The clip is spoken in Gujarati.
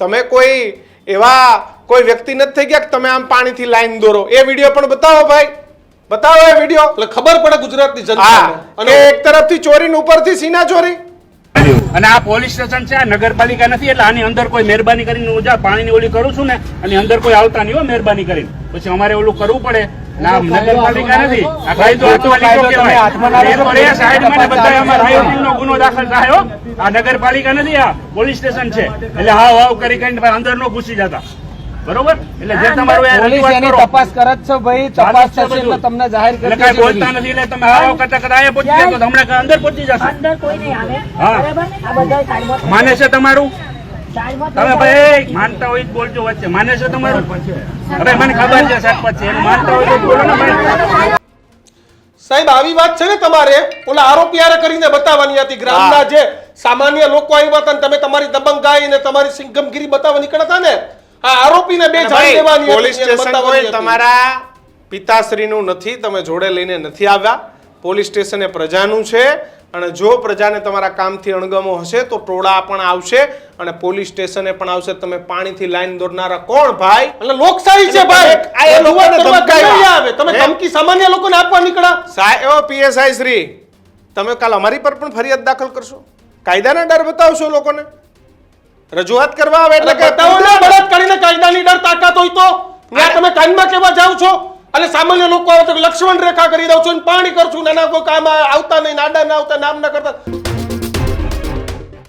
તમે કોઈ એવા કોઈ વ્યક્તિ નથી થઈ ગયા કે તમે આમ પાણીથી લાઈન દોરો? એ વિડિયો પણ બતાવો ભાઈ, બતાવો એ વિડિયો, એટલે ખબર પડે ગુજરાતની જનતાને. અને એક તરફથી ચોરી ને ઉપરથી સીના ચોરી. અને આ પોલીસ સ્ટેશન છે, આ નગરપાલિકા નથી, એટલે આની અંદર કોઈ મહેરબાની કરીને હું જા પાણીની ઓલી કરું છું ને, આની અંદર કોઈ આવતા નહીં હો મહેરબાની કરીને. પછી અમારે ઓલું કરવું પડે. ના નગરપાલિકા નથી, આ કાયદો હાથમાં કહેવાય. સાઈડમાં ને બધા અમારા હાઈવેનો ગુનો દાખલ થાય હો. આ નગરપાલિકા નથી, આ પોલીસ સ્ટેશન છે. એટલે હાવ કરી કરીને અંદર નો ઘૂસી જતા. બરોબર? એટલે જે તમારું પોલીસ એની તપાસ કરે છે ભાઈ, તપાસ થશે એટલે તમને જાહેર કરી એટલે કઈ બોલતા નથી. એટલે તમે હાવ કરતા કરતા અહીંયા પહોંચી જાય તો હમણાં અંદર પહોંચી જશે. અંદર કોઈ નહીં આવે. હા. બરાબર ને? આ બધા સાઈડમાં માને છે તમારું? સાઈડમાં તમે ભાઈ માનતા હોય તો બોલજો વચ્ચે. માને છે તમારું? હવે મને ખબર છે સરપંચ છે, એનું માનતા હોય તો બોલો ને ભાઈ. સાહેબ આવી વાત છે ને તમારે ઓલા આરોપી હારે કરીને બતાવવાની હતી. ગ્રામના જે સામાન્ય લોકો આવ્યા હતા ને તમે તમારી દબંગાઈ અને તમારી સિંગમગીરી બતાવવા નીકળ્યા હતા ને, આ આરોપીને બે જાણ દેવાની હતી. પોલીસ સ્ટેશન કોઈ તમારા પિતાશ્રીનું નથી, તમે જોડે લઈને નથી આવ્યા. પોલીસ સ્ટેશન એ પ્રજાનું છે અને જો પ્રજાને તમારા કામથી અણગમો હશે તો ટોળા પણ આવશે અને પોલીસ સ્ટેશને પણ આવશે. તમે પાણીથી લાઈન દોરનારા કોણ ભાઈ? એટલે લોકશાહી છે ભાઈ. આ લોકોને ધમકાવ્યા. આવે તમે ધમકી સામાન્ય લોકોને આપવા નીકળ્યા. સાહેબ પીએસઆઈ શ્રી, તમે કાલ અમારી પર પણ ફરિયાદ દાખલ કરશો? કાયદાના ડર બતાવશો લોકોને? રજૂઆત કરવા આવે એટલે બતાવો ને બળાત્કારીને કાયદાની ડર તાકાત હોય તો ત્યાં તમે કાનમાં કેવા જાવ છો? અને સામાન્ય લોકો આવે તો લક્ષ્મણ રેખા કરી દઉં છું, પાણી કરશું, નાના કોઈ કામ આવતા નહીં, નાડા ના આવતા, નામ ના કરતા.